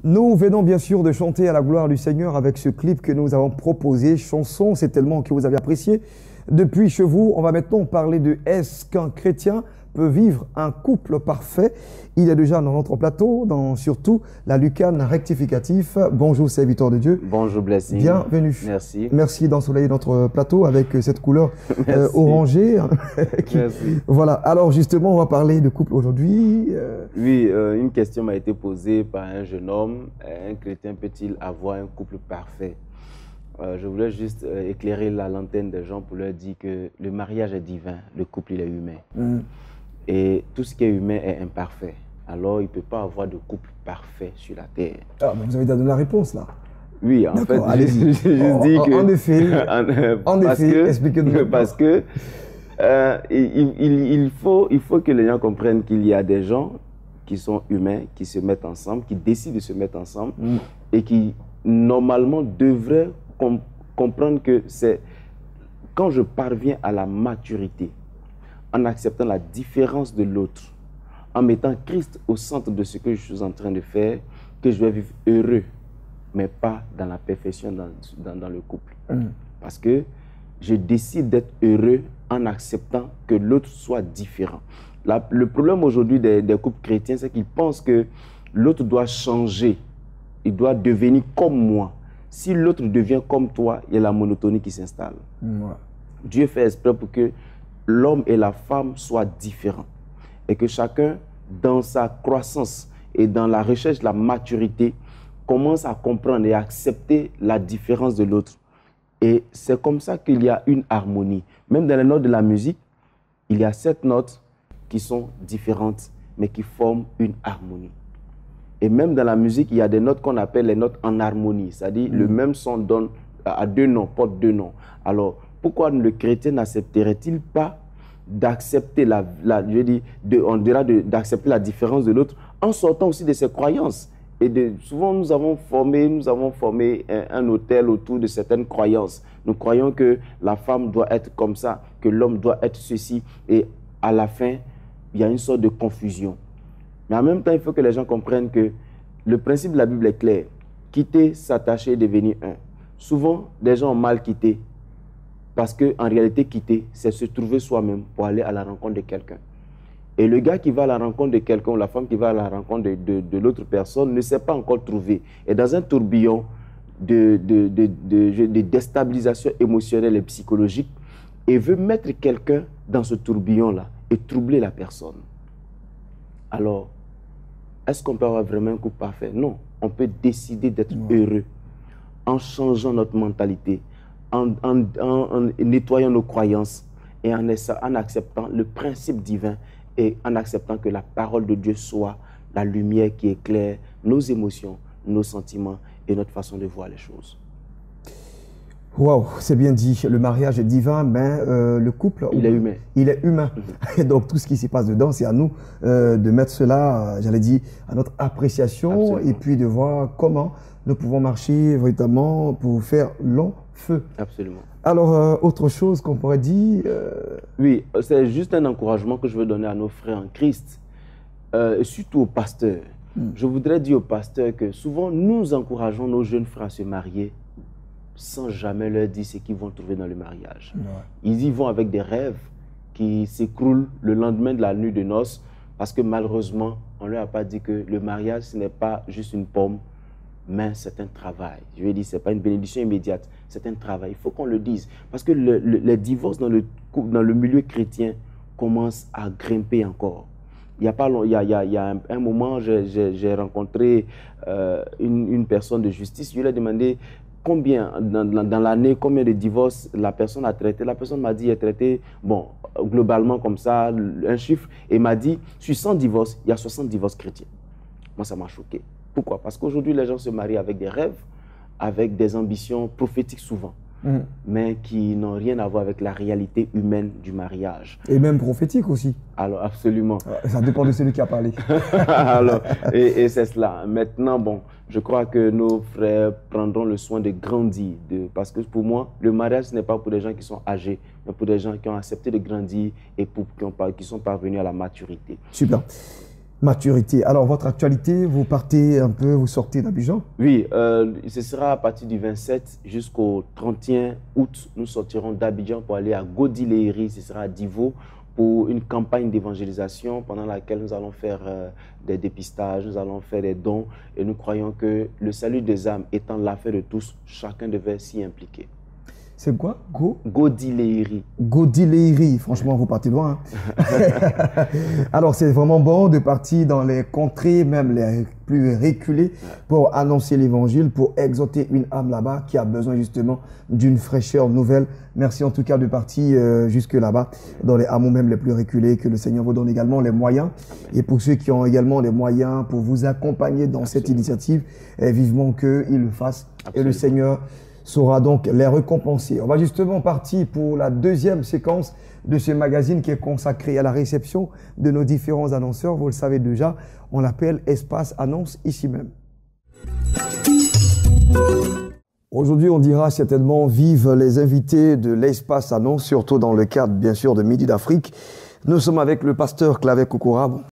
Nous venons bien sûr de chanter à la gloire du Seigneur avec ce clip que nous avons proposé. Chanson, c'est tellement que vous avez apprécié. Depuis chez vous, on va maintenant parler de est-ce qu'un chrétien peut vivre un couple parfait. Il est déjà dans notre plateau, dans surtout la Lucane rectificatif. Bonjour serviteur de Dieu. Bonjour Blessing. Bienvenue. Merci. Merci d'ensoleiller notre plateau avec cette couleur orangée. Merci. Voilà, alors justement on va parler de couple aujourd'hui. Oui, une question m'a été posée par un jeune homme. Un chrétien peut-il avoir un couple parfait? Je voulais juste éclairer la lanterne des gens pour leur dire que le mariage est divin, le couple il est humain. Et tout ce qui est humain est imparfait. Alors, il ne peut pas avoir de couple parfait sur la terre. Ah, mais vous avez donné la réponse là. Oui, en fait, j'ai juste dit que... En effet, expliquez-nous. Parce que il faut que les gens comprennent qu'il y a des gens qui sont humains, qui se mettent ensemble, qui décident de se mettre ensemble et qui, normalement, devraient comprendre que c'est quand je parviens à la maturité, en acceptant la différence de l'autre, en mettant Christ au centre de ce que je suis en train de faire, que je vais vivre heureux, mais pas dans la perfection dans le couple. Parce que je décide d'être heureux en acceptant que l'autre soit différent. Le problème aujourd'hui des couples chrétiens, c'est qu'ils pensent que l'autre doit changer, il doit devenir comme moi. Si l'autre devient comme toi, il y a la monotonie qui s'installe. Dieu fait exprès pour que l'homme et la femme soient différents et que chacun, dans sa croissance et dans la recherche de la maturité, commence à comprendre et à accepter la différence de l'autre. Et c'est comme ça qu'il y a une harmonie. Même dans les notes de la musique, il y a 7 notes qui sont différentes, mais qui forment une harmonie. Et même dans la musique, il y a des notes qu'on appelle les notes en harmonie. C'est-à-dire le même son donne à 2 noms, porte 2 noms. Alors, pourquoi le chrétien n'accepterait-il pas d'accepter d'accepter la différence de l'autre en sortant aussi de ses croyances? Et souvent, nous avons formé un hôtel autour de certaines croyances. Nous croyons que la femme doit être comme ça, que l'homme doit être ceci. Et à la fin, il y a une sorte de confusion. Mais en même temps, il faut que les gens comprennent que le principe de la Bible est clair. Quitter, s'attacher, devenir un. Souvent, des gens ont mal quitté. Parce qu'en réalité, quitter, c'est se trouver soi-même pour aller à la rencontre de quelqu'un. Et le gars qui va à la rencontre de quelqu'un, ou la femme qui va à la rencontre de l'autre personne, ne s'est pas encore trouvé. Et dans un tourbillon de déstabilisation émotionnelle et psychologique, et veut mettre quelqu'un dans ce tourbillon-là et troubler la personne. Alors, est-ce qu'on peut avoir vraiment un couple parfait? Non. On peut décider d'être heureux en changeant notre mentalité, en nettoyant nos croyances et en acceptant le principe divin et en acceptant que la parole de Dieu soit la lumière qui éclaire nos émotions, nos sentiments et notre façon de voir les choses. Waouh, c'est bien dit. Le mariage est divin, mais le couple... Il est humain. Il est humain. Et donc, tout ce qui s'y passe dedans, c'est à nous de mettre cela, j'allais dire, à notre appréciation. Absolument. Et puis de voir comment nous pouvons marcher véritablement pour faire long feu. Absolument. Alors, autre chose qu'on pourrait dire... Oui, c'est juste un encouragement que je veux donner à nos frères en Christ, surtout aux pasteurs. Je voudrais dire aux pasteurs que souvent, nous encourageons nos jeunes frères à se marier sans jamais leur dire ce qu'ils vont trouver dans le mariage. Ils y vont avec des rêves qui s'écroulent le lendemain de la nuit de noces parce que malheureusement, on ne leur a pas dit que le mariage, ce n'est pas juste une pomme, mais c'est un travail. Je veux dire, ce n'est pas une bénédiction immédiate, c'est un travail. Il faut qu'on le dise. Parce que les divorces dans le milieu chrétien commencent à grimper encore. Il y a un moment, j'ai rencontré une personne de justice. Je lui ai demandé combien, dans l'année, combien de divorces la personne a traité. La personne m'a dit, elle a traité, bon, globalement comme ça, un chiffre, et m'a dit, sur 100 divorces, il y a 60 divorces chrétiens. Moi, ça m'a choqué. Pourquoi? Parce qu'aujourd'hui, les gens se marient avec des rêves, avec des ambitions prophétiques souvent. mais qui n'ont rien à voir avec la réalité humaine du mariage. Et même prophétique aussi. Alors, absolument. Ça dépend de celui qui a parlé. Alors, et c'est cela. Maintenant, bon, je crois que nos frères prendront le soin de grandir. Parce que pour moi, le mariage, ce n'est pas pour des gens qui sont âgés, mais pour des gens qui ont accepté de grandir et qui sont parvenus à la maturité. Super. Maturité. Alors, votre actualité, vous partez un peu, vous sortez d'Abidjan? Oui, ce sera à partir du 27 jusqu'au 31 août. Nous sortirons d'Abidjan pour aller à Godi-Léiri, ce sera à Divo, pour une campagne d'évangélisation pendant laquelle nous allons faire des dépistages, nous allons faire des dons. Et nous croyons que le salut des âmes étant l'affaire de tous, chacun devait s'y impliquer. C'est quoi? Godi-Léiri. Godi-Léiri. Franchement, vous partez loin. Hein? Alors, c'est vraiment bon de partir dans les contrées, même les plus reculées, pour annoncer l'évangile, pour exhorter une âme là-bas qui a besoin justement d'une fraîcheur nouvelle. Merci en tout cas de partir jusque là-bas, dans les hameaux même les plus reculés, que le Seigneur vous donne également les moyens. Et pour ceux qui ont également les moyens pour vous accompagner dans cette initiative, vivement qu'ils le fassent. Et le Seigneur saura donc les récompenser. On va justement partir pour la deuxième séquence de ce magazine qui est consacré à la réception de nos différents annonceurs. Vous le savez déjà, on l'appelle Espace Annonce ici même. Aujourd'hui, on dira certainement vive les invités de l'Espace Annonce, surtout dans le cadre bien sûr de Midi d'Afrique. Nous sommes avec le pasteur Clavet Kokora.